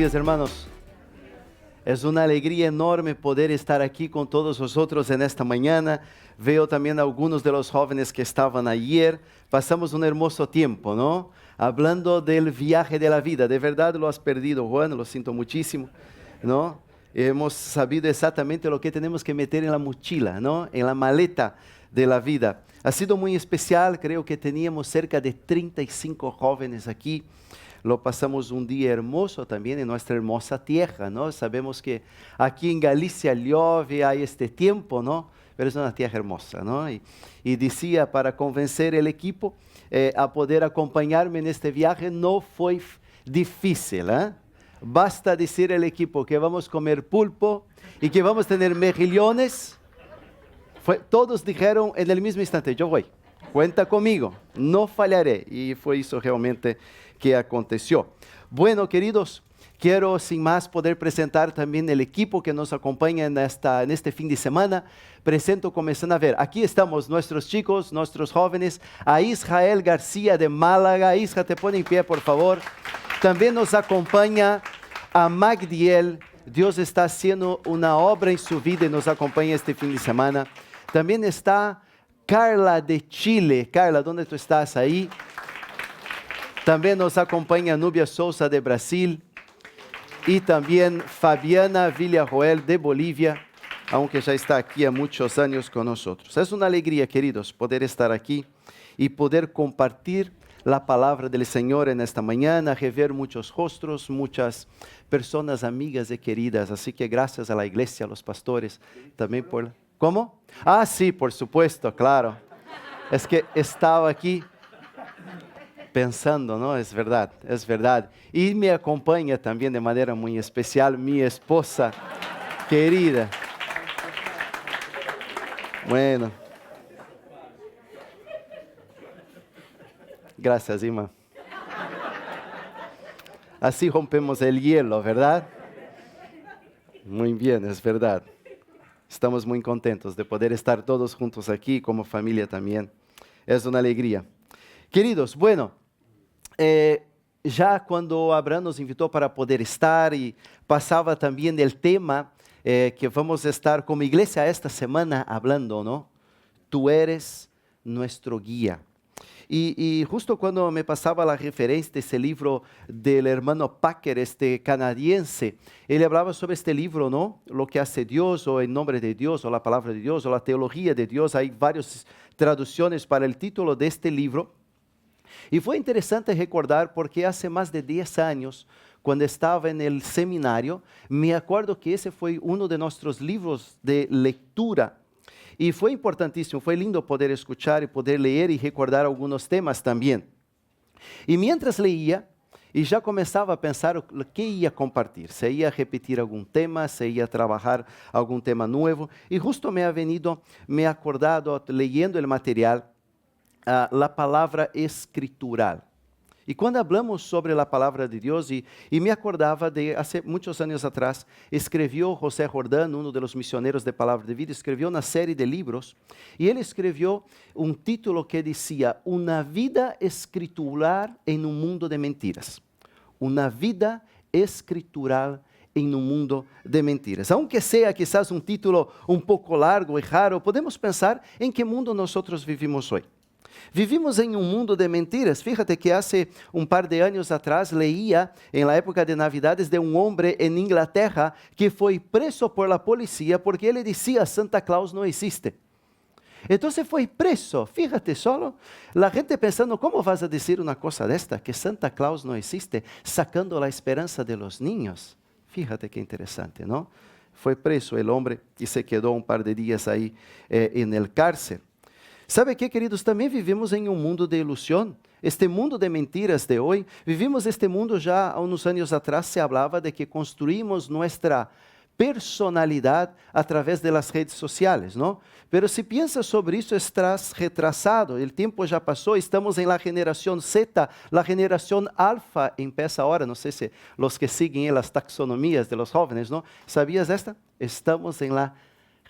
días, hermanos. Es una alegría enorme poder estar aquí con todos vosotros en esta mañana. Veo también a algunos de los jóvenes que estaban ayer. Pasamos un hermoso tiempo, ¿no? Hablando del viaje de la vida. De verdad lo has perdido, Juan, lo siento muchísimo, ¿no? Hemos sabido exactamente lo que tenemos que meter en la mochila, ¿no? En la maleta de la vida. Ha sido muy especial, creo que teníamos cerca de 35 jóvenes aquí. Lo pasamos un día hermoso también en nuestra hermosa tierra, ¿no? Sabemos que aquí en Galicia llueve, hay este tiempo, ¿no? Pero es una tierra hermosa, ¿no? Y decía, para convencer el equipo a poder acompañarme en este viaje, no fue difícil, ¿eh? Basta decir al equipo que vamos a comer pulpo y que vamos a tener mejillones. Todos dijeron en el mismo instante, yo voy, cuenta conmigo, no fallaré. Y fue eso realmente que aconteció. Bueno, queridos, quiero sin más poder presentar también el equipo que nos acompaña en este fin de semana. Presento comenzando a ver, aquí estamos nuestros chicos, nuestros jóvenes, a Israel García de Málaga. Isra, te pone en pie, por favor. También nos acompaña a Magdiel. Dios está haciendo una obra en su vida y nos acompaña este fin de semana. También está Carla de Chile. Carla, ¿dónde tú estás ahí? También nos acompaña Nubia Sousa de Brasil y también Fabiana Villarroel de Bolivia, aunque ya está aquí há muchos años con nosotros. Es una alegría, queridos, poder estar aquí y poder compartir la palabra del Señor en esta mañana, rever muchos rostros, muchas personas amigas y queridas. Así que gracias a la iglesia, a los pastores, también por... ¿Cómo? Ah, sí, por supuesto, claro. Es que estaba aquí pensando, ¿no? Es verdad, es verdad. Y me acompaña también de manera muy especial mi esposa querida. Bueno. Gracias, Ima. Así rompemos el hielo, ¿verdad? Muy bien, es verdad. Estamos muy contentos de poder estar todos juntos aquí, como familia también. Es una alegría. Queridos, bueno, ya cuando Abraham nos invitó para poder estar y pasaba también el tema que vamos a estar como iglesia esta semana hablando, ¿no? Tú eres nuestro guía. Y justo cuando me pasaba la referencia de ese libro del hermano Packer, este canadiense, él hablaba sobre este libro, ¿no? Lo que hace Dios, o el nombre de Dios, o la palabra de Dios, o la teología de Dios. Hay varias traducciones para el título de este libro. Y fue interesante recordar porque hace más de 10 años, cuando estaba en el seminario, me acuerdo que ese fue uno de nuestros libros de lectura. Y fue importantísimo, fue lindo poder escuchar y poder leer y recordar algunos temas también. Y mientras leía, y ya comenzaba a pensar qué iba a compartir, se iba a repetir algún tema, se iba a trabajar algún tema nuevo. Y justo me he acordado, leyendo el material, la palabra escritural. Y cuando hablamos sobre la palabra de Dios, y me acordaba de hace muchos años atrás, escribió José Jordán, uno de los misioneros de Palabra de Vida, escribió una serie de libros, y él escribió un título que decía, Una vida escritural en un mundo de mentiras. Una vida escritural en un mundo de mentiras. Aunque sea quizás un título un poco largo y raro, podemos pensar en qué mundo nosotros vivimos hoy. Vivimos en un mundo de mentiras. Fíjate que hace un par de años atrás leía en la época de Navidades de un hombre en Inglaterra que fue preso por la policía porque él decía Santa Claus no existe. Entonces fue preso, fíjate solo, la gente pensando, ¿cómo vas a decir una cosa de esta? Que Santa Claus no existe, sacando la esperanza de los niños. Fíjate qué interesante, ¿no? Fue preso el hombre y se quedó un par de días ahí en el cárcel. ¿Sabe qué, queridos? También vivimos en un mundo de ilusión. Este mundo de mentiras de hoy, vivimos este mundo ya há unos años atrás, se hablaba de que construimos nuestra personalidad a través de las redes sociales, ¿no? Pero si piensas sobre eso, estás retrasado, el tiempo ya pasó, estamos en la generación Z, la generación alfa empieza ahora, no sé si los que siguen en las taxonomías de los jóvenes, ¿no? ¿Sabías esta? Estamos en la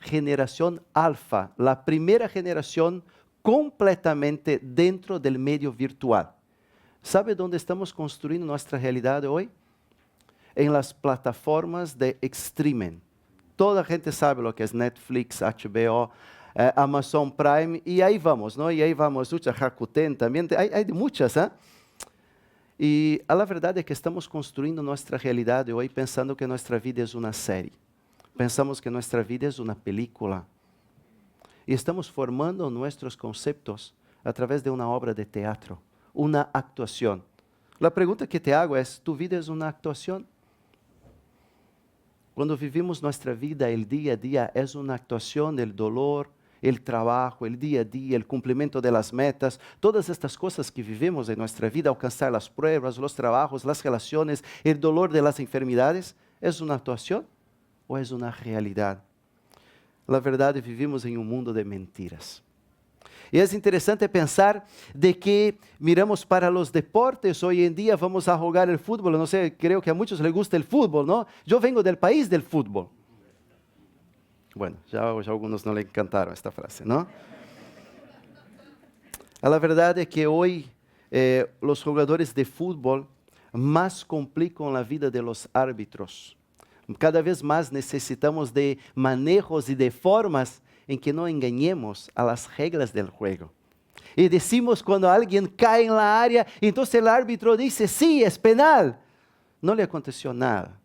generación alfa, la primera generación completamente dentro del medio virtual. ¿Sabe dónde estamos construyendo nuestra realidad hoy? en las plataformas de streaming. Toda a gente sabe lo que es Netflix, HBO, Amazon Prime, y ahí vamos, ¿no? Y ahí vamos, Rakuten también, hay muchas, ¿eh? Y a la verdad es que estamos construyendo nuestra realidad hoy pensando que nuestra vida es una serie. Pensamos que nuestra vida es una película. Y estamos formando nuestros conceptos a través de una obra de teatro, una actuación. La pregunta que te hago es, ¿tu vida es una actuación? Cuando vivimos nuestra vida, el día a día es una actuación del dolor, el trabajo, el día a día, el cumplimiento de las metas, todas estas cosas que vivimos en nuestra vida, alcanzar las pruebas, los trabajos, las relaciones, el dolor de las enfermedades, ¿es una actuación o es una realidad? La verdad, vivimos en un mundo de mentiras. Y es interesante pensar de que miramos para los deportes, hoy en día vamos a jugar el fútbol, no sé, creo que a muchos les gusta el fútbol, ¿no? Yo vengo del país del fútbol. Bueno, ya a algunos no le encantaron esta frase, ¿no? La verdad es que hoy los jugadores de fútbol más complican la vida de los árbitros. Cada vez más necesitamos de manejos y de formas en que no engañemos a las reglas del juego. Y decimos cuando alguien cae en la área, entonces el árbitro dice, sí, es penal. No le aconteció nada,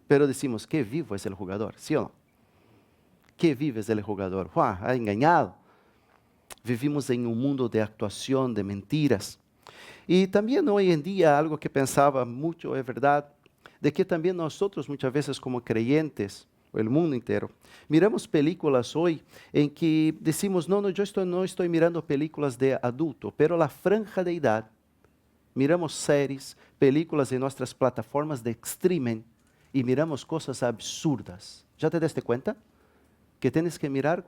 pero decimos, qué vivo es el jugador, ¿sí o no? Qué vivo es el jugador, ha engañado. Vivimos en un mundo de actuación, de mentiras. Y también hoy en día, algo que pensaba mucho, es verdad, de que también nosotros muchas veces como creyentes, el mundo entero, miramos películas hoy en que decimos, no, yo no estoy mirando películas de adulto, pero la franja de edad, miramos series, películas en nuestras plataformas de streaming y miramos cosas absurdas. ¿Ya te diste cuenta? Que tienes que mirar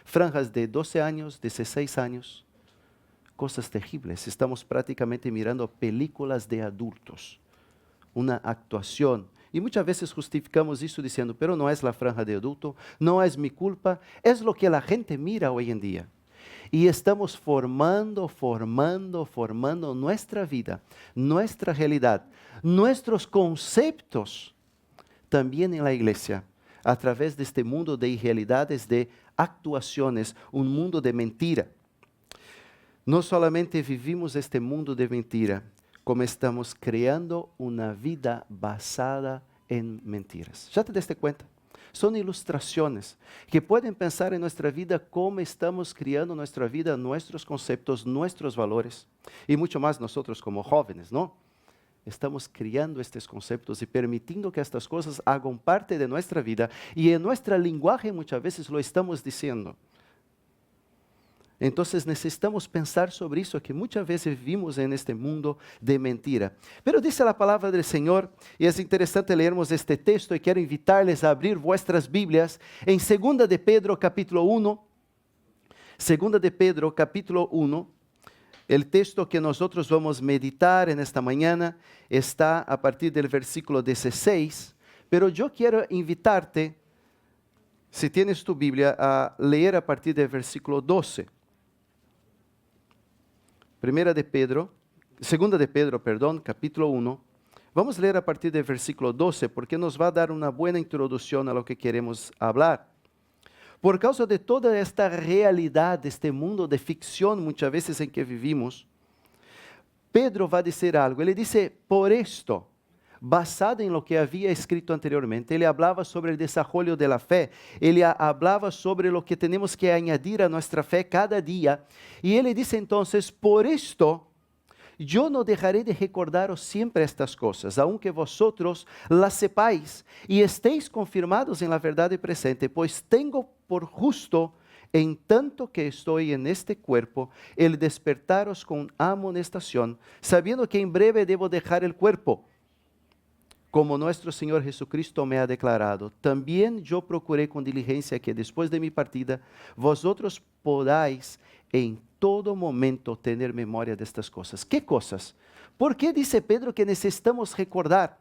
franjas de 12 años, 16 años, cosas terribles. Estamos prácticamente mirando películas de adultos, una actuación. Y muchas veces justificamos eso diciendo, pero no es la franja de adulto, no es mi culpa, es lo que la gente mira hoy en día. Y estamos formando nuestra vida, nuestra realidad, nuestros conceptos también en la iglesia, a través de este mundo de irrealidades, de actuaciones, un mundo de mentira. No solamente vivimos este mundo de mentira, como estamos creando una vida basada en mentiras. ¿Ya te diste cuenta? Son ilustraciones que pueden pensar en nuestra vida cómo estamos criando nuestra vida, nuestros conceptos, nuestros valores. Y mucho más nosotros como jóvenes, ¿no? Estamos criando estos conceptos y permitiendo que estas cosas hagan parte de nuestra vida. Y en nuestra lenguaje muchas veces lo estamos diciendo. Entonces necesitamos pensar sobre eso, que muchas veces vivimos en este mundo de mentira. Pero dice la palabra del Señor, y es interesante leermos este texto, y quiero invitarles a abrir vuestras Biblias en 2 de Pedro capítulo 1. 2 de Pedro capítulo 1, el texto que nosotros vamos a meditar en esta mañana está a partir del versículo 16, pero yo quiero invitarte, si tienes tu Biblia, a leer a partir del versículo 12. Segunda de Pedro, capítulo 1. Vamos a leer a partir del versículo 12, porque nos va a dar una buena introducción a lo que queremos hablar. Por causa de toda esta realidad, de este mundo de ficción muchas veces en que vivimos, Pedro va a decir algo. Ele dice, por esto, basado en lo que había escrito anteriormente, ele hablaba sobre el desarrollo de la fe, ele hablaba sobre lo que tenemos que añadir a nuestra fe cada día, y ele dice entonces, por esto, yo no dejaré de recordaros siempre estas cosas, aunque vosotros las sepáis y estéis confirmados en la verdad presente, pues tengo por justo, en tanto que estoy en este cuerpo, el despertaros con amonestación, sabiendo que en breve debo dejar el cuerpo, como nuestro Señor Jesucristo me ha declarado. También yo procuré con diligencia que después de mi partida, vosotros podáis en todo momento tener memoria de estas cosas. ¿Qué cosas? ¿Por qué dice Pedro que necesitamos recordar?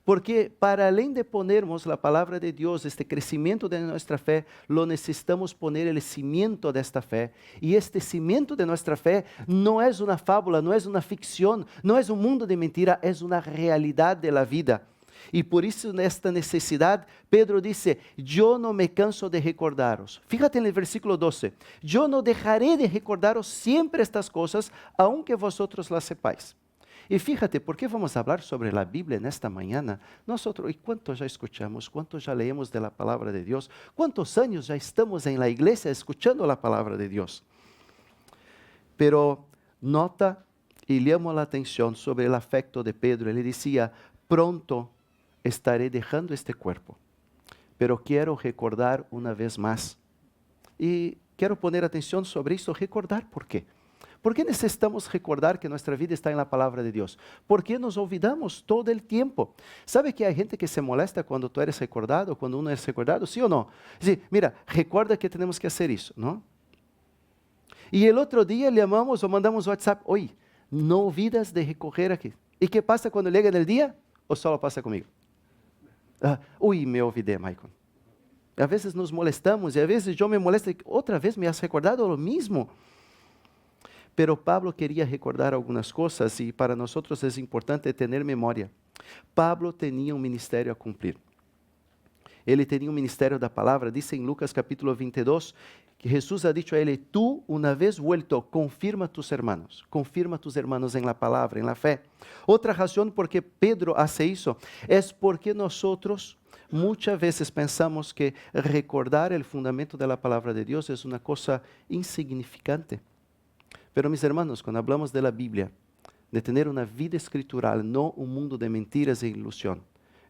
Porque para além de ponermos la palabra de Dios, este crecimiento de nuestra fe, lo necesitamos poner el cimiento de esta fe. Y este cimiento de nuestra fe no es una fábula, no es una ficción, no es un mundo de mentira, es una realidad de la vida. Y por eso en esta necesidad, Pedro dice, yo no me canso de recordaros. Fíjate en el versículo 12, yo no dejaré de recordaros siempre estas cosas, aunque vosotros las sepáis. Y fíjate, ¿por qué vamos a hablar sobre la Biblia en esta mañana? Nosotros, ¿y cuánto ya escuchamos? ¿Cuánto ya leemos de la palabra de Dios? ¿Cuántos años ya estamos en la iglesia escuchando la palabra de Dios? Pero nota y llamo la atención sobre el afecto de Pedro. Él decía, pronto estaré dejando este cuerpo, pero quiero recordar una vez más. Y quiero poner atención sobre esto, recordar por qué. ¿Por qué necesitamos recordar que nuestra vida está en la palabra de Dios? ¿Por qué nos olvidamos todo el tiempo? ¿Sabe que hay gente que se molesta cuando tú eres recordado, cuando uno es recordado? ¿Sí o no? Sí, mira, recuerda que tenemos que hacer eso, ¿no? Y el otro día le llamamos o mandamos WhatsApp, oye, no olvidas de recoger aquí. ¿Y qué pasa cuando llega en el día? ¿O solo pasa conmigo? Me olvidé, Michael. A veces nos molestamos y a veces yo me molesto y otra vez me has recordado lo mismo. Pero Pablo quería recordar algunas cosas y para nosotros es importante tener memoria. Pablo tenía un ministerio a cumplir. Ele tenía un ministerio de la palabra. Dice en Lucas capítulo 22 que Jesús ha dicho a él, tú una vez vuelto, confirma a tus hermanos en la palabra, en la fe. Otra razón por qué Pedro hace eso es porque nosotros muchas veces pensamos que recordar el fundamento de la palabra de Dios es una cosa insignificante. Pero mis hermanos, cuando hablamos de la Biblia, de tener una vida escritural, no un mundo de mentiras e ilusión,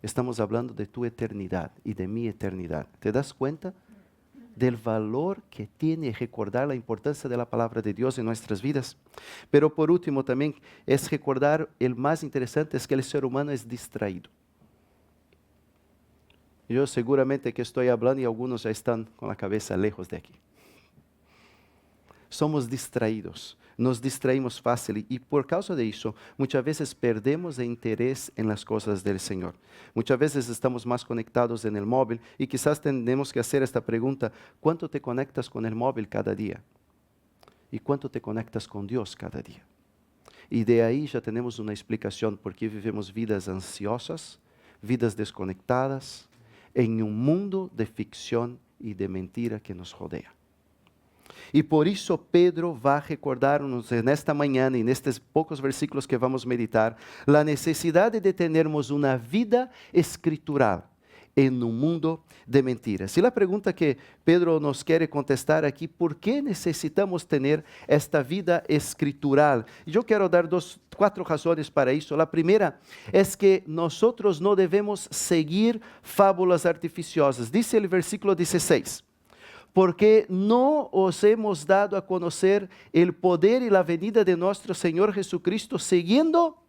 estamos hablando de tu eternidad y de mi eternidad. ¿Te das cuenta del valor que tiene recordar la importancia de la palabra de Dios en nuestras vidas? Pero por último también es recordar, el más interesante es que el ser humano es distraído. Yo seguramente que estoy hablando y algunos ya están con la cabeza lejos de aquí. Somos distraídos, nos distraímos fácil y por causa de eso muchas veces perdemos el interés en las cosas del Señor. Muchas veces estamos más conectados en el móvil y quizás tenemos que hacer esta pregunta, ¿cuánto te conectas con el móvil cada día? ¿Y cuánto te conectas con Dios cada día? Y de ahí ya tenemos una explicación por qué vivimos vidas ansiosas, vidas desconectadas, en un mundo de ficción y de mentira que nos rodea. Y por eso Pedro va a recordarnos en esta mañana y en estos pocos versículos que vamos a meditar, la necesidad de tenermos una vida escritural en un mundo de mentiras. Y la pregunta que Pedro nos quiere contestar aquí, ¿por qué necesitamos tener esta vida escritural? Yo quiero dar 4 razones para eso. La primera es que nosotros no debemos seguir fábulas artificiosas. Dice el versículo 16. Porque no os hemos dado a conocer el poder y la venida de nuestro Señor Jesucristo siguiendo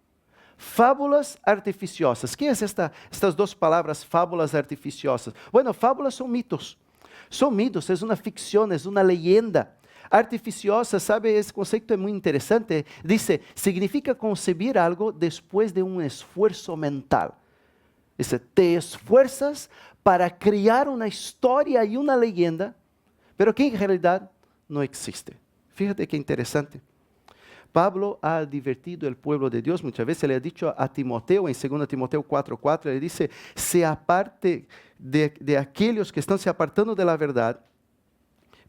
fábulas artificiosas. ¿Qué es estas 2 palabras, fábulas artificiosas? Bueno, fábulas son mitos. Son mitos, es una ficción, es una leyenda. Artificiosa, sabe, ese concepto es muy interesante. Dice, significa concebir algo después de un esfuerzo mental. Dice, te esfuerzas para crear una historia y una leyenda, pero que en realidad no existe. Fíjate qué interesante. Pablo ha advertido al pueblo de Dios, muchas veces le ha dicho a Timoteo, en 2 Timoteo 4:4, le dice, se aparte de aquellos que están se apartando de la verdad,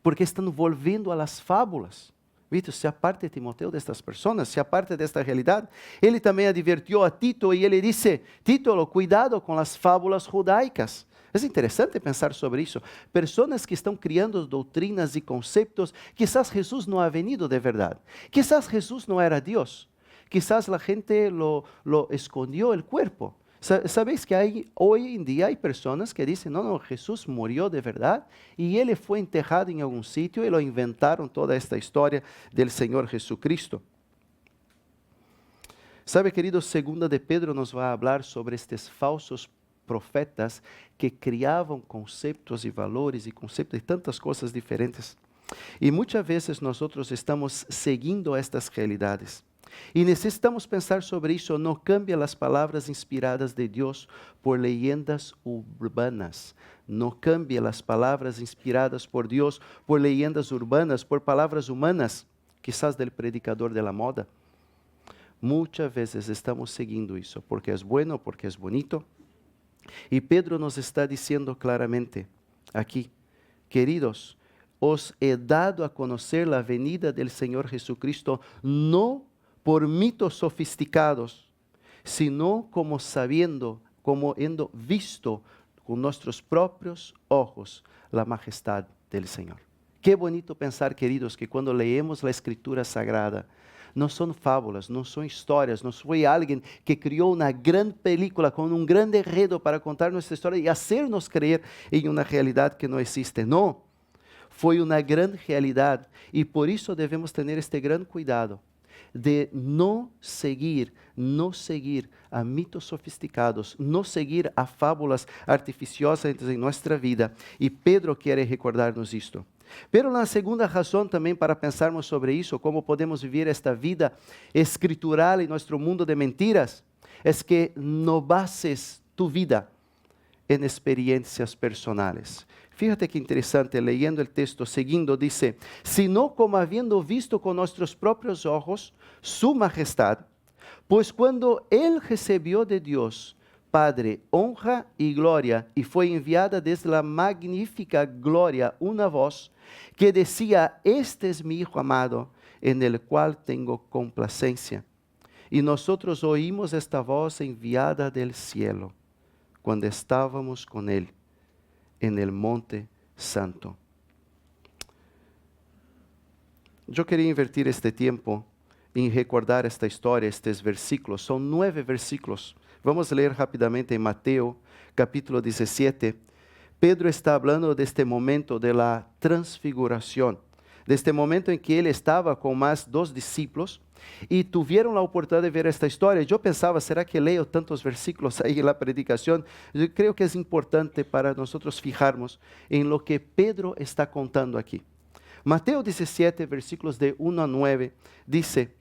porque están volviendo a las fábulas. ¿Viste? Se aparte Timoteo de estas personas, se aparte de esta realidad. Ele también advirtió a Tito y él le dice, Tito, cuidado con las fábulas judaicas. Es interesante pensar sobre eso. Personas que están criando doutrinas y conceptos, quizás Jesús no ha venido de verdad. Quizás Jesús no era Dios. Quizás la gente lo escondió el cuerpo. ¿Sabéis que hoy en día hay personas que dicen, no, Jesús murió de verdad y Él fue enterrado en algún sitio y lo inventaron toda esta historia del Señor Jesucristo? ¿Sabe, querido? 2 de Pedro nos va a hablar sobre estos falsos profetas que criavam conceptos e valores e conceptos de tantas coisas diferentes. E muitas vezes nós estamos seguindo estas realidades. E necessitamos pensar sobre isso. Não cambia as palavras inspiradas de Deus por leyendas urbanas. Não cambia as palavras inspiradas por Deus por leyendas urbanas, por palavras humanas, quizás del predicador de la moda. Muitas vezes estamos seguindo isso porque é bueno, porque é bonito, Y Pedro nos está diciendo claramente aquí, queridos, os he dado a conocer la venida del Señor Jesucristo, no por mitos sofisticados, sino como sabiendo, como habiendo visto con nuestros propios ojos la majestad del Señor. Qué bonito pensar, queridos, que cuando leemos la Escritura Sagrada, no son fábulas, no son historias, no fue alguien que creó una gran película con un gran enredo para contar nuestra historia y hacernos creer en una realidad que no existe. No, fue una gran realidad y por eso debemos tener este gran cuidado de no seguir a mitos sofisticados, no seguir a fábulas artificiosas en nuestra vida. Y Pedro quiere recordarnos esto. Pero la segunda razón también para pensarmos sobre eso, cómo podemos vivir esta vida escritural en nuestro mundo de mentiras, es que no bases tu vida en experiencias personales. Fíjate qué interesante, leyendo el texto, siguiendo, dice, sino como habiendo visto con nuestros propios ojos su majestad, pues cuando Él recibió de Dios, Padre, honra y gloria, y fue enviada desde la magnífica gloria una voz que decía, este es mi Hijo amado, en el cual tengo complacencia. Y nosotros oímos esta voz enviada del cielo, cuando estábamos con Él en el monte santo. Yo quería invertir este tiempo en recordar esta historia, estos versículos. Son 9 versículos. Vamos a leer rápidamente en Mateo, capítulo 17. Pedro está hablando de este momento de la transfiguración, de este momento en que él estaba con más 2 discípulos y tuvieron la oportunidad de ver esta historia. Yo pensaba, ¿será que leo tantos versículos ahí en la predicación? Yo creo que es importante para nosotros fijarnos en lo que Pedro está contando aquí. Mateo 17, versículos de 1 a 9, dice,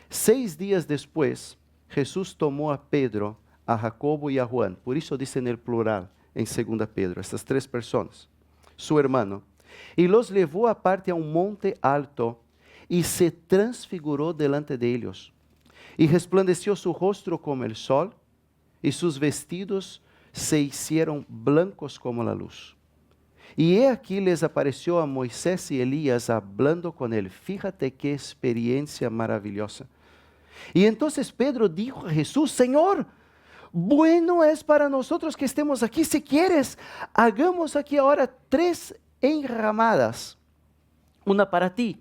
6 días después, Jesús tomó a Pedro, a Jacobo y a Juan, por eso dice en el plural, en 2 Pedro, estas 3 personas, su hermano, y los llevó aparte a un monte alto, y se transfiguró delante de ellos, y resplandeció su rostro como el sol, y sus vestidos se hicieron blancos como la luz. Y he aquí les apareció a Moisés y Elías hablando con él. Fíjate qué experiencia maravillosa. Y entonces Pedro dijo a Jesús, Señor, bueno es para nosotros que estemos aquí. Si quieres, hagamos aquí ahora 3 enramadas. Una para ti,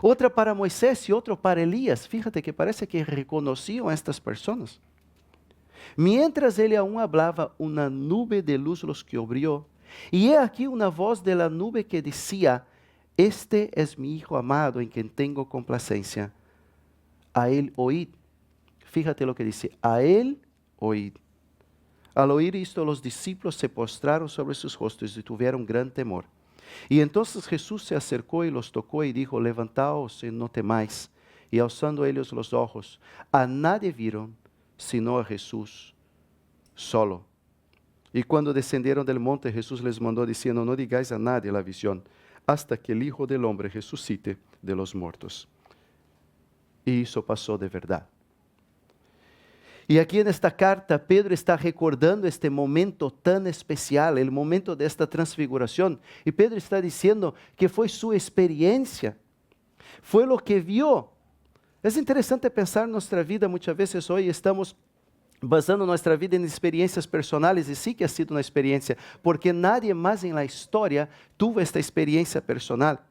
otra para Moisés y otra para Elías. Fíjate que parece que reconocían a estas personas. Mientras él aún hablaba, una nube de luz los cubrió. Y he aquí una voz de la nube que decía, este es mi Hijo amado en quien tengo complacencia. A él oíd. Fíjate lo que dice, a él oíd. Al oír esto, los discípulos se postraron sobre sus rostros y tuvieron gran temor. Y entonces Jesús se acercó y los tocó y dijo, levantaos y no temáis. Y alzando ellos los ojos, a nadie vieron, sino a Jesús solo. Y cuando descendieron del monte, Jesús les mandó diciendo, no digáis a nadie la visión, hasta que el Hijo del Hombre resucite de los muertos. Y eso pasó de verdad. Y aquí en esta carta, Pedro está recordando este momento tan especial, el momento de esta transfiguración. Y Pedro está diciendo que fue su experiencia, fue lo que vio. Es interesante pensar en nuestra vida, muchas veces hoy estamos basando nuestra vida en experiencias personales, y sí que ha sido una experiencia, porque nadie más en la historia tuvo esta experiencia personal.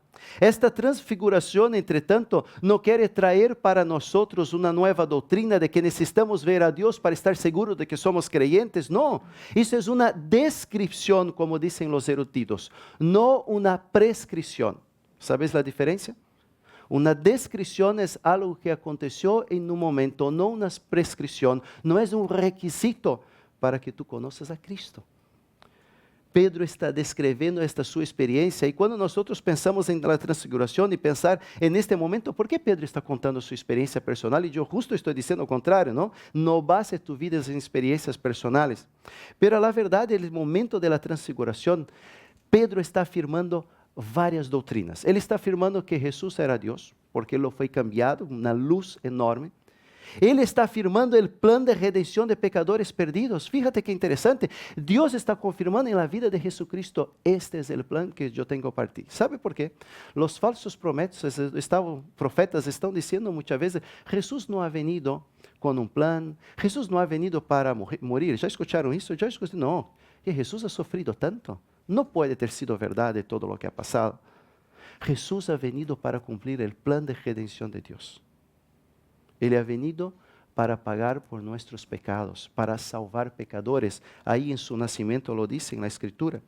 Esta transfiguración, entre tanto, no quiere traer para nosotros una nueva doctrina de que necesitamos ver a Dios para estar seguros de que somos creyentes. No, eso es una descripción, como dicen los eruditos, no una prescripción. ¿Sabes la diferencia? Una descripción es algo que aconteció en un momento, no una prescripción, no es un requisito para que tú conozcas a Cristo. Pedro está descrevendo esta su experiencia, y cuando nosotros pensamos en la transfiguración y pensar en este momento, ¿por qué Pedro está contando su experiencia personal? Y yo justo estoy diciendo lo contrario, ¿no? No bases tu vida en experiencias personales. Pero la verdad, en el momento de la transfiguración, Pedro está afirmando varias doutrinas. Ele está afirmando que Jesús era Dios, porque Él lo fue cambiado, una luz enorme. Él está afirmando el plan de redención de pecadores perdidos. Fíjate qué interesante. Dios está confirmando en la vida de Jesucristo, este es el plan que yo tengo para ti. ¿Sabe por qué? Los falsos profetas están diciendo muchas veces, Jesús no ha venido con un plan, Jesús no ha venido para morir. ¿Ya escucharon eso? Yo escuché, no, que Jesús ha sufrido tanto. No puede ter sido verdad de todo lo que ha pasado. Jesús ha venido para cumplir el plan de redención de Dios. Él ha venido para pagar por nuestros pecados, para salvar pecadores. Ahí en su nacimiento lo dice en la Escritura.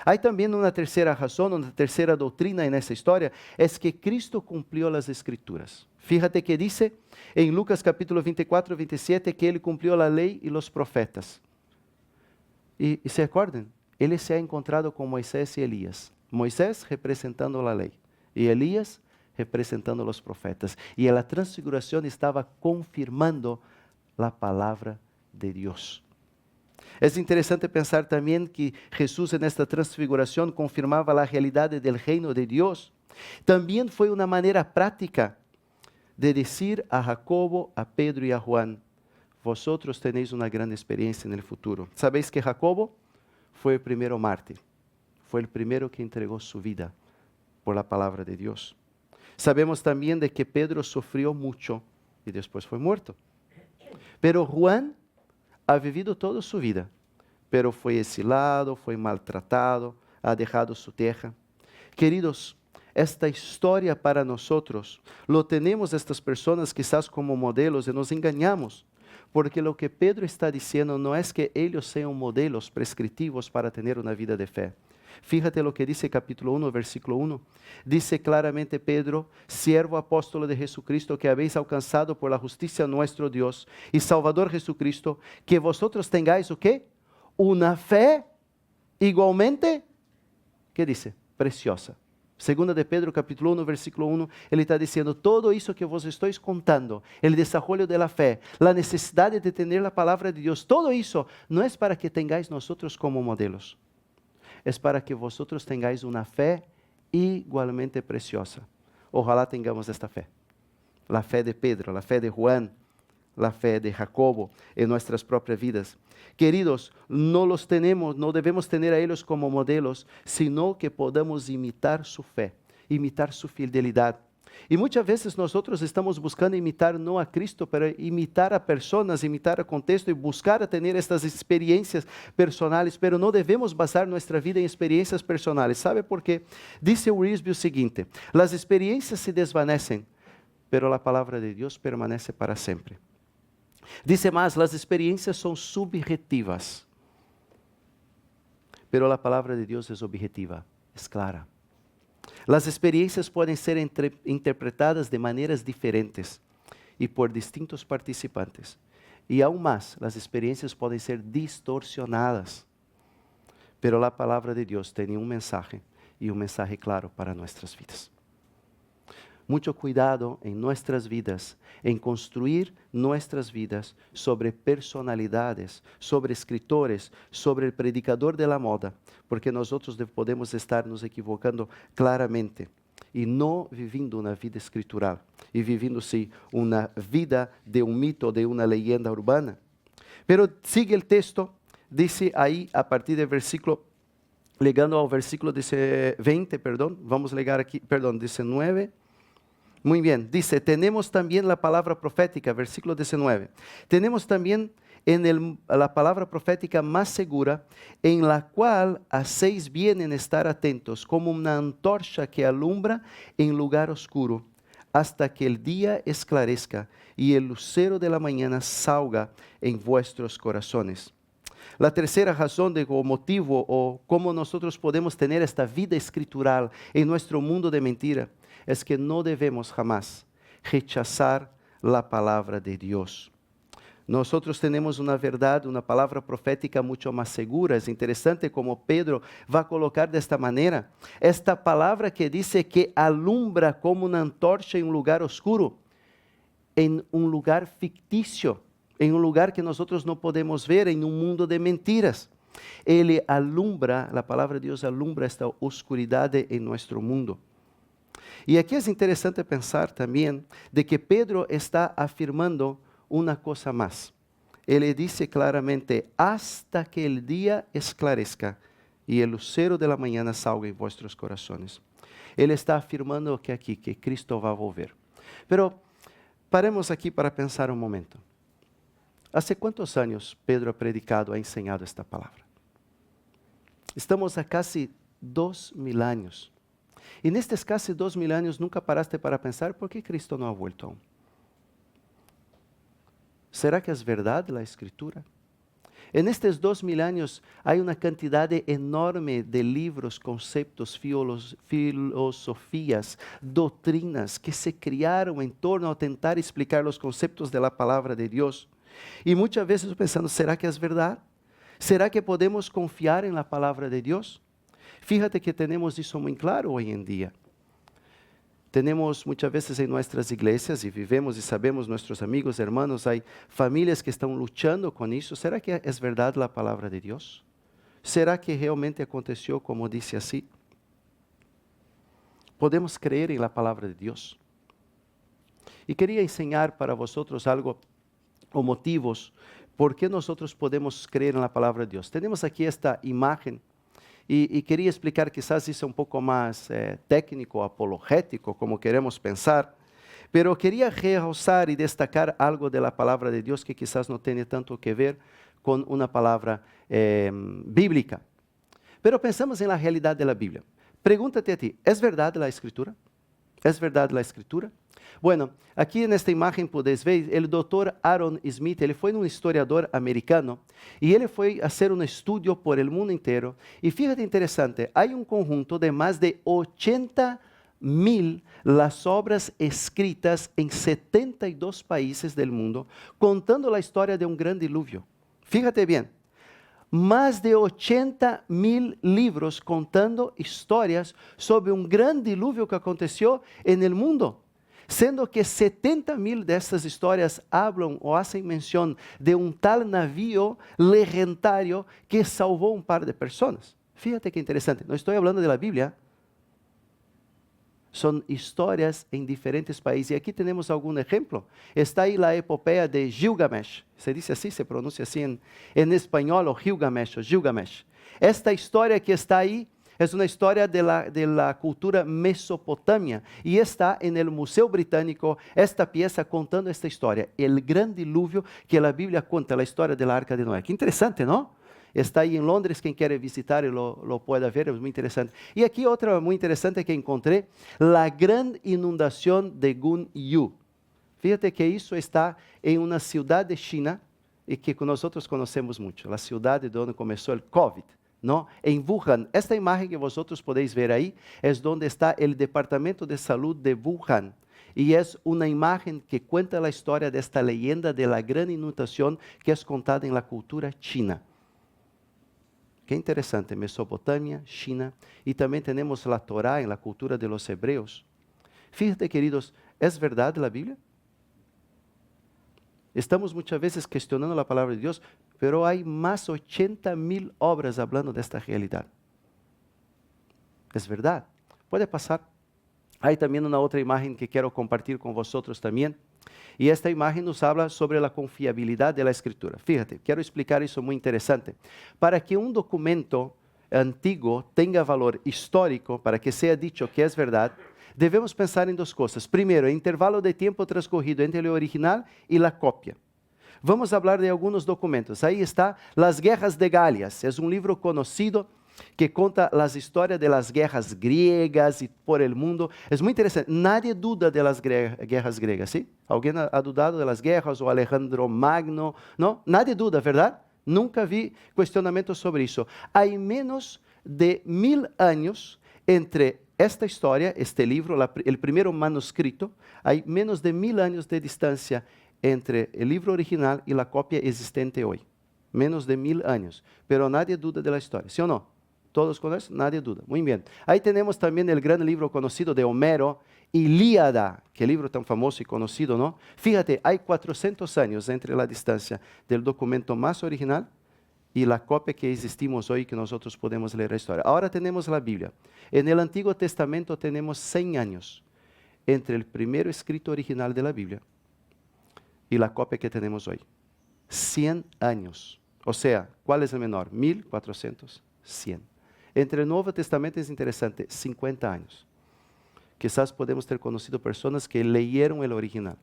Hay también una tercera razón, una tercera doctrina en esta historia, es que Cristo cumplió las Escrituras. Fíjate que dice en Lucas capítulo 24, 27, que Él cumplió la ley y los profetas. Y se acuerdan, Él se ha encontrado con Moisés y Elías. Moisés representando la ley y Elías representando los profetas. Y en la transfiguración estaba confirmando la palabra de Dios. Es interesante pensar también que Jesús en esta transfiguración confirmaba la realidad del reino de Dios. También fue una manera práctica de decir a Jacobo, a Pedro y a Juan, vosotros tenéis una gran experiencia en el futuro. ¿Sabéis que Jacobo fue el primero mártir? Fue el primero que entregó su vida por la palabra de Dios. Sabemos también de que Pedro sufrió mucho y después fue muerto. Pero Juan ha vivido toda su vida, pero fue exilado, fue maltratado, ha dejado su tierra. Queridos, esta historia para nosotros, lo tenemos estas personas quizás como modelos y nos engañamos, porque lo que Pedro está diciendo no es que ellos sean modelos prescriptivos para tener una vida de fe. Fíjate lo que dice capítulo 1, versículo 1. Dice claramente Pedro, siervo apóstolo de Jesucristo, que habéis alcanzado por la justicia nuestro Dios y Salvador Jesucristo, que vosotros tengáis ¿o qué? Una fe igualmente, ¿qué dice? Preciosa. Segunda de Pedro, capítulo 1, versículo 1, ele está diciendo, todo eso que vos estáis contando, el desarrollo de la fe, la necesidad de tener la palabra de Dios, todo eso no es para que tengáis nosotros como modelos. Es para que vosotros tengáis una fe igualmente preciosa. Ojalá tengamos esta fe. La fe de Pedro, la fe de Juan, la fe de Jacobo en nuestras propias vidas. Queridos, no los tenemos, no debemos tener a ellos como modelos, sino que podamos imitar su fe, imitar su fidelidad. Y muchas veces nosotros estamos buscando imitar no a Cristo, pero imitar a personas, imitar a contexto y buscar a tener estas experiencias personales, pero no debemos basar nuestra vida en experiencias personales. ¿Sabe por qué? Dice Wiersbe o seguinte, las experiencias se desvanecen, pero la palabra de Dios permanece para siempre. Dice más, las experiencias son subjetivas, pero la palabra de Dios es objetiva, es clara. Las experiencias pueden ser interpretadas de maneras diferentes y por distintos participantes. Y aún más, las experiencias pueden ser distorsionadas. Pero la palabra de Dios tiene un mensaje y un mensaje claro para nuestras vidas. Mucho cuidado en nuestras vidas, en construir nuestras vidas sobre personalidades, sobre escritores, sobre el predicador de la moda, porque nosotros podemos estar nos equivocando claramente y no viviendo una vida escritural, y viviendo sí una vida de un mito, de una leyenda urbana. Pero sigue el texto, dice ahí a partir del versículo, llegando al versículo 20, vamos a llegar aquí, 19. Muy bien, dice, tenemos también la palabra profética, versículo 19. Tenemos también la palabra profética más segura, en la cual hacéis bien en estar atentos, como una antorcha que alumbra en lugar oscuro, hasta que el día esclarezca y el lucero de la mañana salga en vuestros corazones. La tercera razón o motivo o cómo nosotros podemos tener esta vida escritural en nuestro mundo de mentira es que no debemos jamás rechazar la palabra de Dios. Nosotros tenemos una verdad, una palabra profética mucho más segura. Es interesante como Pedro va a colocar de esta manera. Esta palabra que dice que alumbra como una antorcha en un lugar oscuro, en un lugar ficticio, en un lugar que nosotros no podemos ver, en un mundo de mentiras. Ele alumbra, la palabra de Dios alumbra esta oscuridad en nuestro mundo. Y aquí es interesante pensar también de que Pedro está afirmando una cosa más. Él le dice claramente, hasta que el día esclarezca y el lucero de la mañana salga en vuestros corazones. Él está afirmando que aquí, que Cristo va a volver. Pero paremos aquí para pensar un momento. ¿Hace cuántos años Pedro ha predicado, ha enseñado esta palabra? Estamos a casi 2000 años. Y en estos casi 2000 años nunca paraste para pensar, ¿por qué Cristo no ha vuelto aún? ¿Será que es verdad la Escritura? En estos 2000 años hay una cantidad enorme de libros, conceptos, filosofías, doctrinas que se criaron en torno a tentar explicar los conceptos de la palabra de Dios. Y muchas veces pensando, ¿será que es verdad? ¿Será que podemos confiar en la palabra de Dios? Fíjate que tenemos eso muy claro hoy en día. Tenemos muchas veces en nuestras iglesias y vivemos y sabemos, nuestros amigos, hermanos, hay familias que están luchando con eso. ¿Será que es verdad la palabra de Dios? ¿Será que realmente aconteció como dice así? Podemos creer en la palabra de Dios. Y quería enseñar para vosotros algo o motivos por qué nosotros podemos creer en la palabra de Dios. Tenemos aquí esta imagen. Y quería explicar, quizás isso un poco más técnico, apologético, como queremos pensar, pero quería realzar y destacar algo de la palabra de Dios que quizás no tiene tanto que ver con una palabra bíblica. Pero pensamos en la realidad de la Biblia. Pregúntate a ti, ¿es verdad la Escritura? ¿Es verdad la Escritura? Bueno, aquí en esta imagen podéis ver, el doctor Aaron Smith, él fue un historiador americano y él fue a hacer un estudio por el mundo entero. Y fíjate interesante, hay un conjunto de más de 80,000 las obras escritas en 72 países del mundo, contando la historia de un gran diluvio. Fíjate bien. Más de 80,000 libros contando historias sobre un gran diluvio que aconteció en el mundo, sendo que 70,000 de estas historias hablan o hacen mención de un tal navío legendario que salvó un par de personas. Fíjate qué interesante, no estoy hablando de la Biblia, son historias en diferentes países. Y aquí tenemos algún ejemplo. Está ahí la epopeya de Gilgamesh. Se dice así, se pronuncia así en español, o Gilgamesh, o Gilgamesh. Esta historia que está ahí es una historia de la cultura mesopotamia. Y está en el Museo Británico esta pieza contando esta historia. El gran diluvio que la Biblia cuenta, la historia de la Arca de Noé. Qué interesante, ¿no? Está ahí en Londres, quien quiere visitar y lo pueda ver, es muy interesante. Y aquí otra muy interesante que encontré, la gran inundación de Gunyu. Fíjate que eso está en una ciudad de China y que nosotros conocemos mucho, la ciudad de donde comenzó el COVID, ¿no? En Wuhan. Esta imagen que vosotros podéis ver ahí es donde está el Departamento de Salud de Wuhan. Y es una imagen que cuenta la historia de esta leyenda de la gran inundación que es contada en la cultura china. Qué interesante, Mesopotamia, China, y también tenemos la Torá en la cultura de los hebreos. Fíjate, queridos, ¿es verdad la Biblia? Estamos muchas veces cuestionando la palabra de Dios, pero hay más 80,000 obras hablando de esta realidad. Es verdad, puede pasar. Hay también una otra imagen que quiero compartir con vosotros también. Y esta imagen nos habla sobre la confiabilidad de la Escritura. Fíjate, quiero explicar eso muy interesante. Para que un documento antiguo tenga valor histórico, para que sea dicho que es verdad, debemos pensar en dos cosas. Primero, el intervalo de tiempo transcurrido entre el original y la copia. Vamos a hablar de algunos documentos. Ahí está Las Guerras de Galias. Es un libro conocido que conta las historias de las guerras griegas y por el mundo. Es muy interesante. Nadie duda de las guerras griegas, ¿sí? ¿Alguien ha dudado de las guerras o Alejandro Magno? ¿No? Nadie duda, ¿verdad? Nunca vi cuestionamientos sobre eso. Hay menos de 1000 años entre esta historia, este libro, el primer manuscrito. Hay menos de 1000 años de distancia entre el libro original y la copia existente hoy. Menos de 1000 años. Pero nadie duda de la historia, ¿sí o no? Todos conocen, nadie duda. Muy bien. Ahí tenemos también el gran libro conocido de Homero, Ilíada. Qué libro tan famoso y conocido, ¿no? Fíjate, hay 400 años entre la distancia del documento más original y la copia que existimos hoy que nosotros podemos leer la historia. Ahora tenemos la Biblia. En el Antiguo Testamento tenemos 100 años entre el primer escrito original de la Biblia y la copia que tenemos hoy. 100 años. O sea, ¿cuál es el menor? 1400, 100. Entre el Nuevo Testamento es interesante, 50 años. Quizás podemos ter conocido personas que leyeron el original.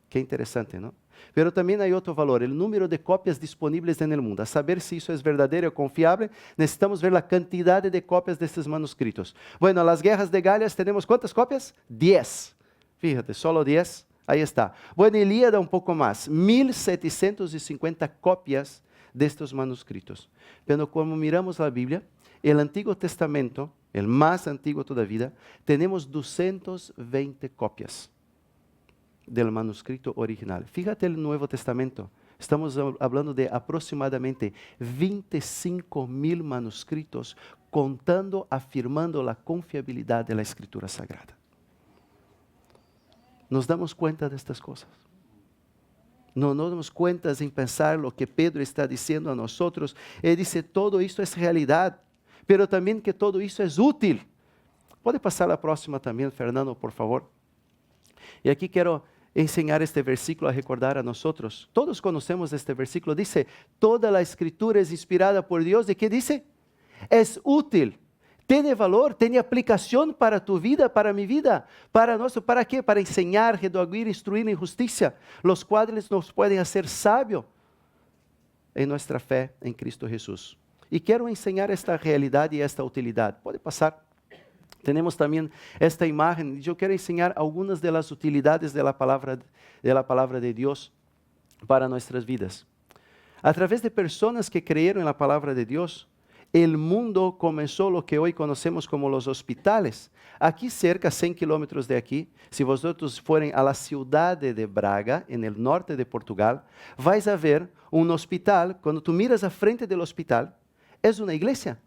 Qué interesante, ¿no? Pero también hay otro valor, el número de copias disponibles en el mundo. A saber si eso es verdadero o confiable, necesitamos ver la cantidad de copias de estos manuscritos. Bueno, las guerras de Galias tenemos ¿cuántas copias? 10. Fíjate, solo 10. Ahí está. Bueno, Ilíada un poco más, 1750 copias de estos manuscritos. Pero como miramos la Biblia, el Antiguo Testamento, el más antiguo todavía, tenemos 220 copias del manuscrito original. Fíjate el Nuevo Testamento. Estamos hablando de aproximadamente 25,000 manuscritos, contando, afirmando la confiabilidad de la Escritura Sagrada. ¿Nos damos cuenta de estas cosas? No nos damos cuenta en pensar lo que Pedro está diciendo a nosotros. Él dice, todo esto es realidad, pero también que todo esto es útil. ¿Puede pasar la próxima también, Fernando, por favor? Y aquí quiero enseñar este versículo a recordar a nosotros. Todos conocemos este versículo. Dice, toda la Escritura es inspirada por Dios. ¿Y qué dice? Es útil. Tiene valor, tiene aplicación para tu vida, para mi vida, para nuestro, ¿para qué? Para enseñar, redarguir, instruir en justicia, los cuales nos pueden hacer sabios en nuestra fe en Cristo Jesús. Y quiero enseñar esta realidad y esta utilidad. Puede pasar. Tenemos también esta imagen. Yo quiero enseñar algunas de las utilidades de la palabra de Dios para nuestras vidas. A través de personas que creyeron en la palabra de Dios, el mundo comenzó lo que hoy conocemos como los hospitales. Aquí cerca, 100 kilómetros de aquí, si vosotros fueren a la ciudad de Braga, en el norte de Portugal, vais a ver un hospital. Cuando tú miras a frente del hospital, es una iglesia.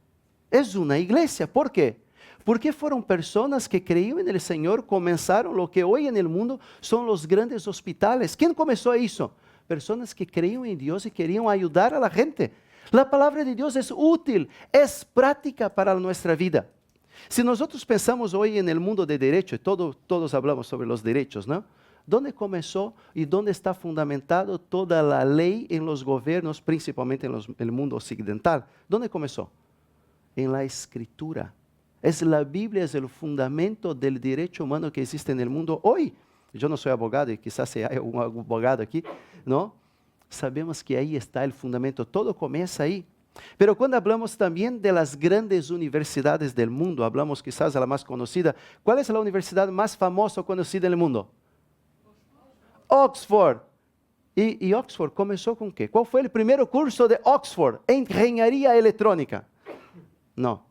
Es una iglesia. ¿Por qué? Porque fueron personas que creían en el Señor, comenzaron lo que hoy en el mundo son los grandes hospitales. ¿Quién comenzó eso? Personas que creían en Dios y querían ayudar a la gente. La palabra de Dios es útil, es práctica para nuestra vida. Si nosotros pensamos hoy en el mundo de derecho, y todos hablamos sobre los derechos, ¿no? ¿Dónde comenzó y dónde está fundamentado toda la ley en los gobiernos, principalmente en el mundo occidental? ¿Dónde comenzó? En la Escritura. La Biblia es el fundamento del derecho humano que existe en el mundo hoy. Yo no soy abogado y quizás sea un abogado aquí, ¿no? Sabemos que ahí está el fundamento, todo comienza ahí. Pero cuando hablamos también de las grandes universidades del mundo, hablamos quizás de la más conocida. ¿Cuál es la universidad más famosa o conocida en el mundo? Oxford. ¿Y Oxford comenzó con qué? ¿Cuál fue el primer curso de Oxford? Ingeniería electrónica. No.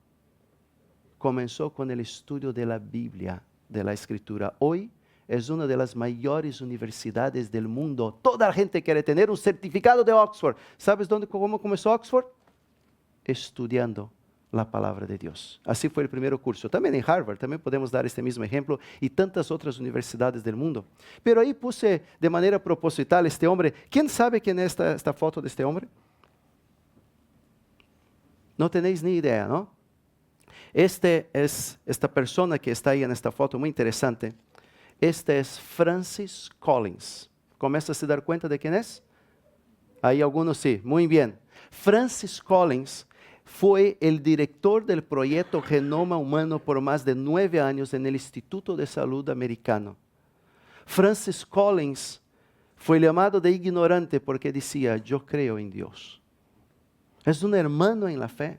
Comenzó con el estudio de la Biblia, de la Escritura. Hoy es una de las mayores universidades del mundo. Toda la gente quiere tener un certificado de Oxford. ¿Sabes cómo comenzó Oxford? Estudiando la palabra de Dios. Así fue el primer curso. También en Harvard, también podemos dar este mismo ejemplo, y tantas otras universidades del mundo. Pero ahí puse de manera proposital este hombre. ¿Quién sabe quién es esta foto de este hombre? No tenéis ni idea, ¿no? Esta persona que está ahí en esta foto, muy interesante. Este es Francis Collins. ¿Comienza a se dar cuenta de quién es? Hay algunos sí, muy bien. Francis Collins fue el director del proyecto Genoma Humano por más de 9 años en el Instituto de Salud Americano. Francis Collins fue llamado de ignorante porque decía, yo creo en Dios. Es un hermano en la fe.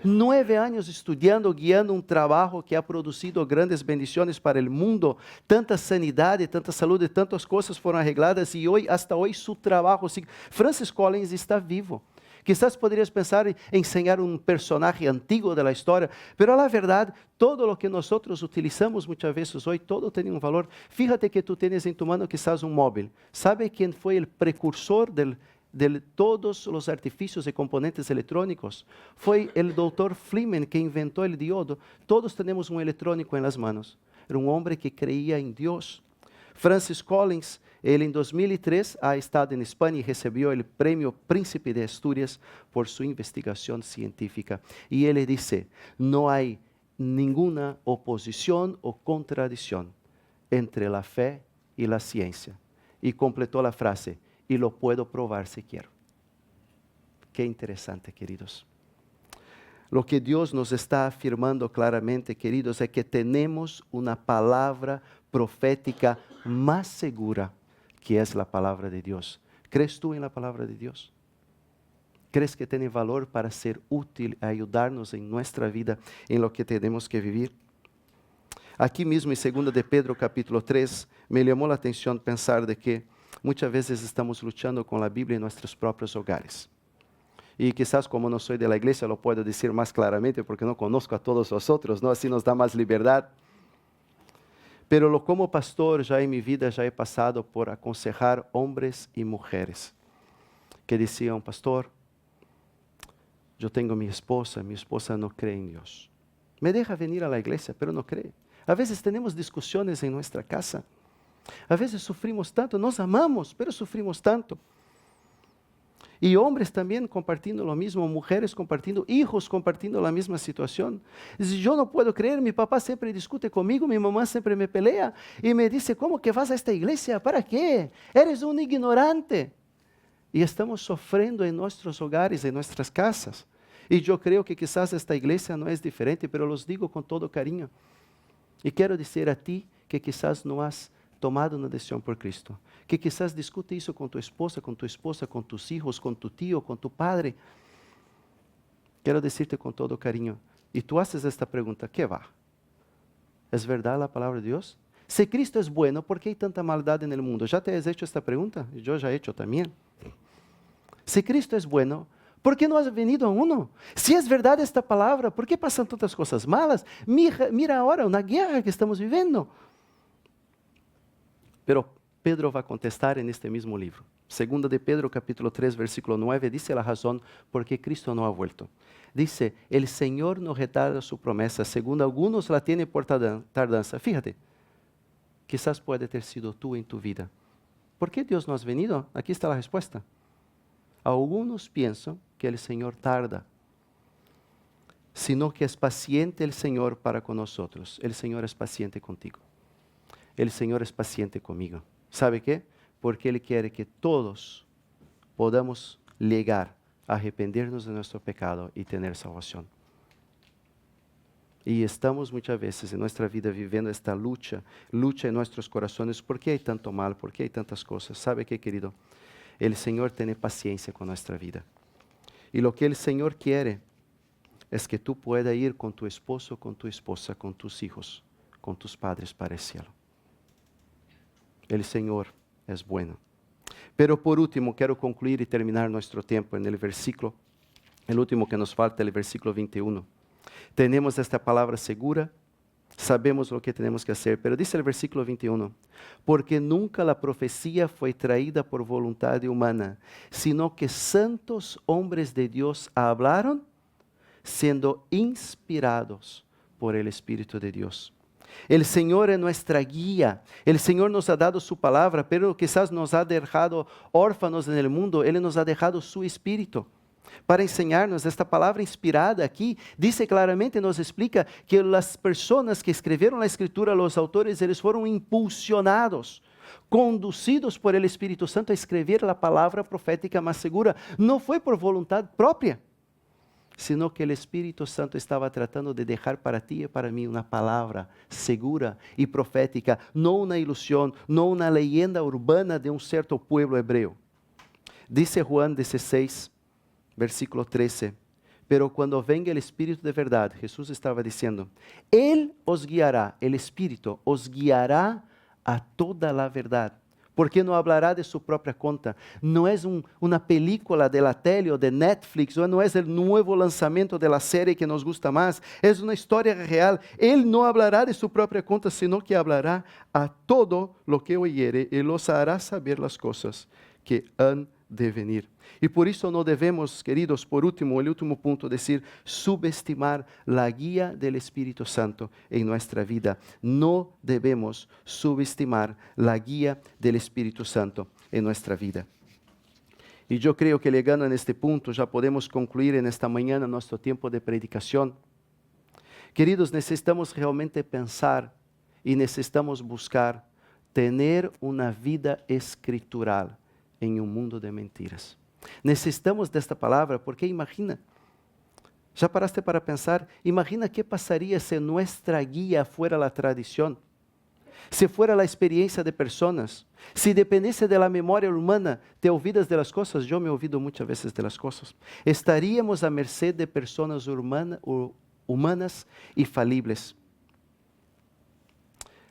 9 años estudiando, guiando un trabajo que ha producido grandes bendiciones para el mundo. Tanta sanidad, tanta salud y tantas cosas fueron arregladas y hoy, hasta hoy, su trabajo. Francis Collins está vivo. Quizás podrías pensar en enseñar un personaje antiguo de la historia, pero la verdad, todo lo que nosotros utilizamos muchas veces hoy, todo tiene un valor. Fíjate que tú tienes en tu mano quizás un móvil. ¿Sabe quién fue el precursor de todos los artificios y componentes electrónicos? Fue el doctor Fleeman que inventó el diodo. Todos tenemos un electrónico en las manos. Era un hombre que creía en Dios. Francis Collins, él en 2003 ha estado en España y recibió el premio Príncipe de Asturias por su investigación científica. Y él dice, no hay ninguna oposición o contradicción entre la fe y la ciencia. Y completó la frase, y lo puedo probar si quiero. Qué interesante, queridos. Lo que Dios nos está afirmando claramente, queridos, es que tenemos una palabra profética más segura, que es la palabra de Dios. ¿Crees tú en la palabra de Dios? ¿Crees que tiene valor para ser útil, ayudarnos en nuestra vida, en lo que tenemos que vivir? Aquí mismo en 2 de Pedro capítulo 3, me llamó la atención pensar de que muchas veces estamos luchando con la Biblia en nuestros propios hogares. Y quizás como no soy de la iglesia lo puedo decir más claramente porque no conozco a todos vosotros, ¿no? Así nos da más libertad. Pero como pastor ya en mi vida ya he pasado por aconsejar hombres y mujeres que decían, pastor, yo tengo mi esposa no cree en Dios. Me deja venir a la iglesia, pero no cree. A veces tenemos discusiones en nuestra casa. A veces sufrimos tanto, nos amamos, pero sufrimos tanto. Y hombres también compartiendo lo mismo, mujeres compartiendo, hijos compartiendo la misma situación. Yo no puedo creer, mi papá siempre discute conmigo, mi mamá siempre me pelea y me dice, ¿cómo que vas a esta iglesia? ¿Para qué? Eres un ignorante. Y estamos sufriendo en nuestros hogares, en nuestras casas. Y yo creo que quizás esta iglesia no es diferente, pero los digo con todo cariño. Y quiero decir a ti que quizás no has tomado una decisión por Cristo, que quizás discute eso con tu esposa, con tus hijos, con tu tío, con tu padre. Quiero decirte con todo cariño, y tú haces esta pregunta, ¿qué va? ¿Es verdad la palabra de Dios? Si Cristo es bueno, ¿por qué hay tanta maldad en el mundo? ¿Ya te has hecho esta pregunta? Yo ya he hecho también. Si Cristo es bueno, ¿por qué no has venido a uno? Si es verdad esta palabra, ¿por qué pasan tantas cosas malas? Mira ahora una guerra que estamos viviendo. Pero Pedro va a contestar en este mismo libro. Segunda de Pedro, capítulo 3, versículo 9, dice la razón por qué Cristo no ha vuelto. Dice, el Señor no retarda su promesa, según algunos la tienen por tardanza. Fíjate, quizás puede ter sido tú en tu vida. ¿Por qué Dios no has venido? Aquí está la respuesta. Algunos piensan que el Señor tarda, sino que es paciente el Señor para con nosotros. El Señor es paciente contigo. El Señor es paciente conmigo. ¿Sabe qué? Porque Él quiere que todos podamos llegar a arrepentirnos de nuestro pecado y tener salvación. Y estamos muchas veces en nuestra vida viviendo esta lucha en nuestros corazones. ¿Por qué hay tanto mal? ¿Por qué hay tantas cosas? ¿Sabe qué, querido? El Señor tiene paciencia con nuestra vida. Y lo que el Señor quiere es que tú puedas ir con tu esposo, con tu esposa, con tus hijos, con tus padres para el cielo. El Señor es bueno. Pero por último, quiero concluir y terminar nuestro tiempo en el versículo, el último que nos falta, el versículo 21. Tenemos esta palabra segura, sabemos lo que tenemos que hacer, pero dice el versículo 21, porque nunca la profecía fue traída por voluntad humana, sino que santos hombres de Dios hablaron, siendo inspirados por el Espíritu de Dios. El Señor es nuestra guía. El Señor nos ha dado su palabra, pero quizás nos ha dejado órfanos en el mundo. Él nos ha dejado su Espíritu para enseñarnos. Esta palabra inspirada aquí dice claramente, nos explica que las personas que escribieron la Escritura, los autores, eles fueron impulsionados, conducidos por el Espíritu Santo a escribir la palabra profética más segura. No fue por voluntad propia, sino que el Espíritu Santo estaba tratando de dejar para ti y para mí una palabra segura y profética, no una ilusión, no una leyenda urbana de un cierto pueblo hebreo. Dice Juan 16, versículo 13, pero cuando venga el Espíritu de verdad, Jesús estaba diciendo, Él os guiará, el Espíritu os guiará a toda la verdad. Porque não hablará de sua própria conta. Não é uma película de la tele ou de Netflix, ou não é o novo lançamento de la série que nos gusta mais. É uma história real. Ele não hablará de sua própria conta, sino que hablará a todo lo que oyere e los hará saber as coisas que han de venir. E por isso não devemos, queridos, por último, o último ponto, dizer, subestimar a guia do Espírito Santo em nossa vida. Não devemos subestimar a guia do Espírito Santo em nossa vida. E eu creio que chegando neste ponto, já podemos concluir nesta manhã nosso tempo de predicação. Queridos, necessitamos realmente pensar e necessitamos buscar tener una vida escritural en un mundo de mentiras. Necesitamos de esta palabra porque imagina, ¿ya paraste para pensar? Imagina qué pasaría si nuestra guía fuera la tradición, si fuera la experiencia de personas, si dependiese de la memoria humana. ¿Te olvidas de las cosas? Yo me olvido muchas veces de las cosas. Estaríamos a merced de personas humanas y falibles.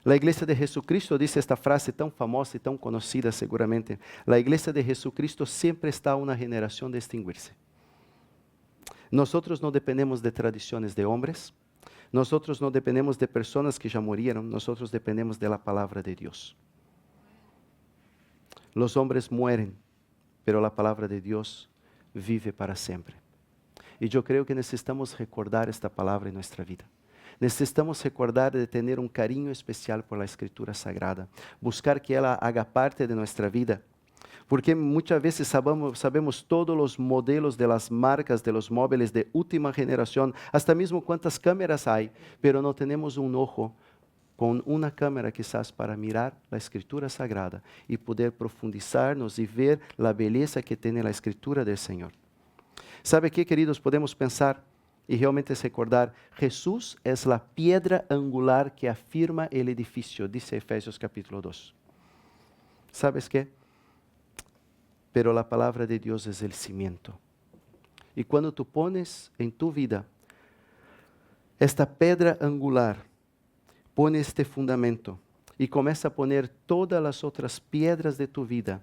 La iglesia de Jesucristo dice esta frase tan famosa y tan conocida seguramente. La iglesia de Jesucristo siempre está a una generación de extinguirse. Nosotros no dependemos de tradiciones de hombres. Nosotros no dependemos de personas que ya murieron. Nosotros dependemos de la palabra de Dios. Los hombres mueren, pero la palabra de Dios vive para siempre. Y yo creo que necesitamos recordar esta palabra en nuestra vida. Necesitamos recordar de tener un cariño especial por la Escritura Sagrada, buscar que ela haga parte de nuestra vida, porque muchas veces sabemos todos los modelos de las marcas de los móviles de última generación, hasta mismo cuántas cámaras hay, pero no tenemos un ojo con una cámara quizás para mirar la Escritura Sagrada y poder profundizarnos y ver la belleza que tiene la Escritura del Señor. ¿Sabe qué, queridos? Podemos pensar y realmente recordar, Jesús es la piedra angular que afirma el edificio, dice Efesios capítulo 2. ¿Sabes qué? Pero la palabra de Dios es el cimiento. Y cuando tú pones en tu vida esta piedra angular, pone este fundamento y comienza a poner todas las otras piedras de tu vida,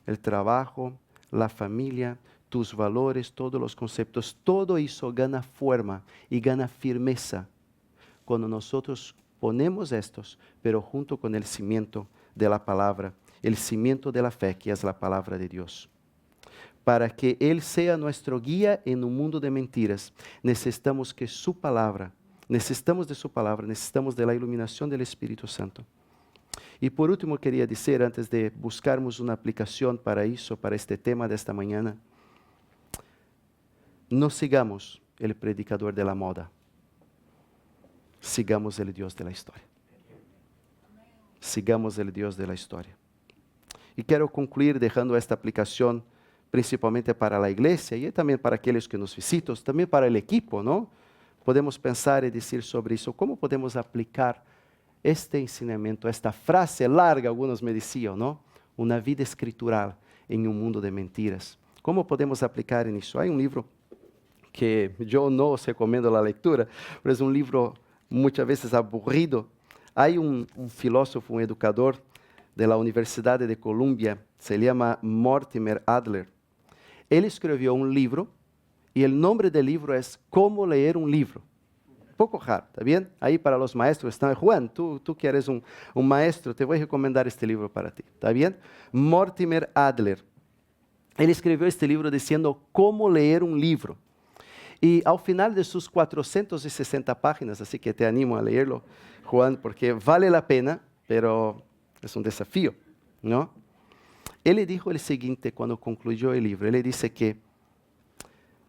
el trabajo, la familia, tus valores, todos los conceptos, todo eso gana forma y gana firmeza cuando nosotros ponemos estos, pero junto con el cimiento de la palabra, el cimiento de la fe, que es la palabra de Dios. Para que Él sea nuestro guía en un mundo de mentiras, necesitamos de su palabra, necesitamos de la iluminación del Espíritu Santo. Y por último quería decir, antes de buscarmos una aplicación para eso, para este tema de esta mañana, no sigamos el predicador de la moda, sigamos el Dios de la historia. Sigamos el Dios de la historia. Y quiero concluir dejando esta aplicación principalmente para la iglesia y también para aquellos que nos visitan, también para el equipo, ¿no? Podemos pensar y decir sobre eso, ¿cómo podemos aplicar este ensinamiento, esta frase larga, algunos me decían, ¿no? Una vida escritural en un mundo de mentiras. ¿Cómo podemos aplicar en eso? Hay un libro que yo no os recomiendo la lectura, pero es un libro muchas veces aburrido. Hay un filósofo, un educador de la Universidad de Columbia, se llama Mortimer Adler. Él escribió un libro y el nombre del libro es Cómo leer un libro. Un poco raro, ¿está bien? Ahí para los maestros están, Juan, tú que eres un maestro, te voy a recomendar este libro para ti, ¿está bien? Mortimer Adler. Él escribió este libro diciendo cómo leer un libro. Y al final de sus 460 páginas, así que te animo a leerlo, Juan, porque vale la pena, pero es un desafío, ¿no? Él le dijo el siguiente cuando concluyó el libro. Él le dice que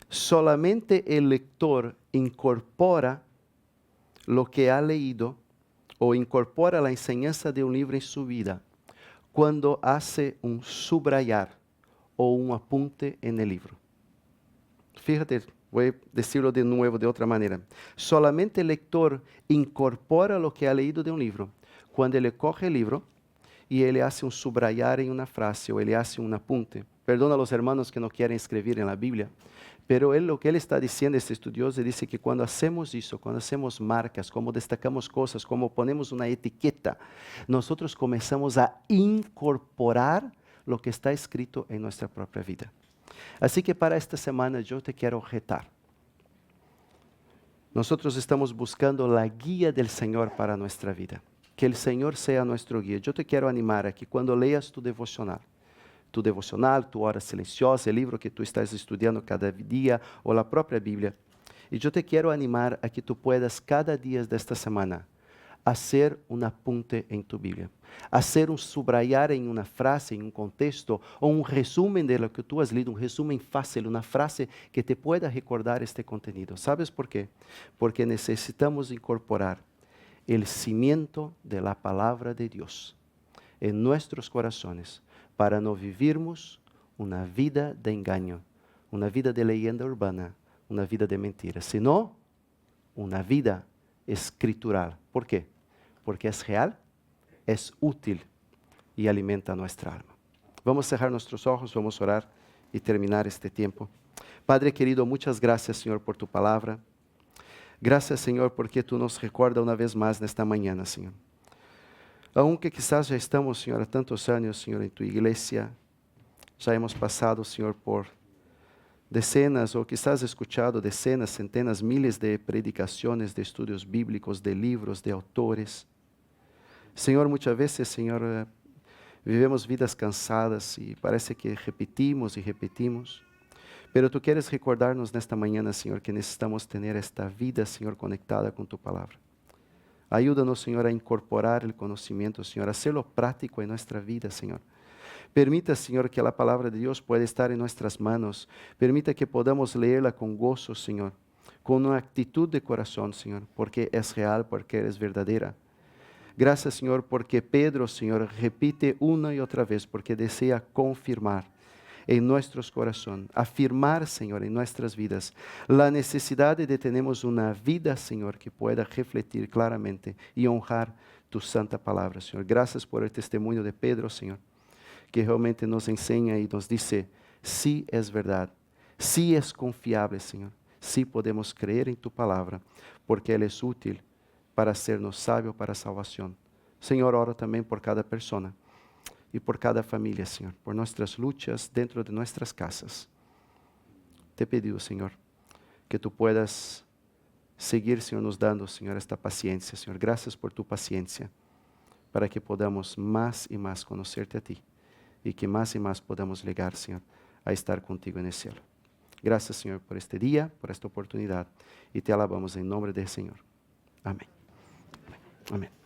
solamente el lector incorpora lo que ha leído o incorpora la enseñanza de un libro en su vida cuando hace un subrayar o un apunte en el libro. Fíjate, voy a decirlo de nuevo de otra manera. Solamente el lector incorpora lo que ha leído de un libro cuando él coge el libro y él hace un subrayar en una frase o él hace un apunte. Perdona a los hermanos que no quieren escribir en la Biblia, pero lo que él está diciendo, este estudioso, dice que cuando hacemos eso, cuando hacemos marcas, como destacamos cosas, como ponemos una etiqueta, nosotros comenzamos a incorporar lo que está escrito en nuestra propia vida. Así que para esta semana yo te quiero retar. Nosotros estamos buscando la guía del Señor para nuestra vida. Que el Señor sea nuestro guía. Yo te quiero animar a que cuando leas tu devocional, tu hora silenciosa, el libro que tú estás estudiando cada día o la propia Biblia, y yo te quiero animar a que tú puedas cada día de esta semana hacer un apunte en tu Biblia, hacer un subrayar en una frase, en un contexto, o un resumen de lo que tú has leído, un resumen fácil, una frase que te pueda recordar este contenido. ¿Sabes por qué? Porque necesitamos incorporar el cimiento de la palabra de Dios en nuestros corazones para no vivirmos una vida de engaño, una vida de leyenda urbana, una vida de mentira, sino una vida escritural. ¿Por qué? Porque es real, es útil y alimenta nuestra alma. Vamos a cerrar nuestros ojos, vamos a orar y terminar este tiempo. Padre querido, muchas gracias, Señor, por tu palabra. Gracias, Señor, porque tú nos recuerdas una vez más nesta mañana, Señor. Aunque quizás ya estamos, Señor, há tantos años, Señor, en tu iglesia, ya hemos pasado, Señor, por decenas o quizás escuchado decenas, centenas, miles de predicaciones, de estudios bíblicos, de libros, de autores. Señor, muchas veces, Señor, vivemos vidas cansadas y parece que repetimos y repetimos. Pero tú quieres recordarnos nesta mañana, Señor, que necesitamos tener esta vida, Señor, conectada con tu palabra. Ayúdanos, Señor, a incorporar el conocimiento, Señor, a hacerlo práctico en nuestra vida, Señor. Permita, Señor, que la palabra de Dios pueda estar en nuestras manos. Permita que podamos leerla con gozo, Señor, con una actitud de corazón, Señor, porque es real, porque es verdadera. Gracias, Señor, porque Pedro, Señor, repite una y otra vez, porque desea confirmar en nuestros corazones, afirmar, Señor, en nuestras vidas, la necesidad de tenermos una vida, Señor, que pueda refletir claramente y honrar tu santa palabra, Señor. Gracias por el testimonio de Pedro, Señor, que realmente nos enseña y nos dice, sí es verdad, sí es confiable, Señor, sí podemos creer en tu palabra, porque Él es útil para hacernos sabios para a salvación. Señor, oro también por cada persona y por cada familia, Señor, por nuestras luchas dentro de nuestras casas. Te pido, Señor, que tú puedas seguir, Señor, nos dando, Señor, esta paciencia, Señor. Gracias por tu paciencia, para que podamos más y más conocerte a ti y que más y más podamos llegar, Señor, a estar contigo en el cielo. Gracias, Señor, por este día, por esta oportunidad, y te alabamos en nombre del Señor. Amén. Amén.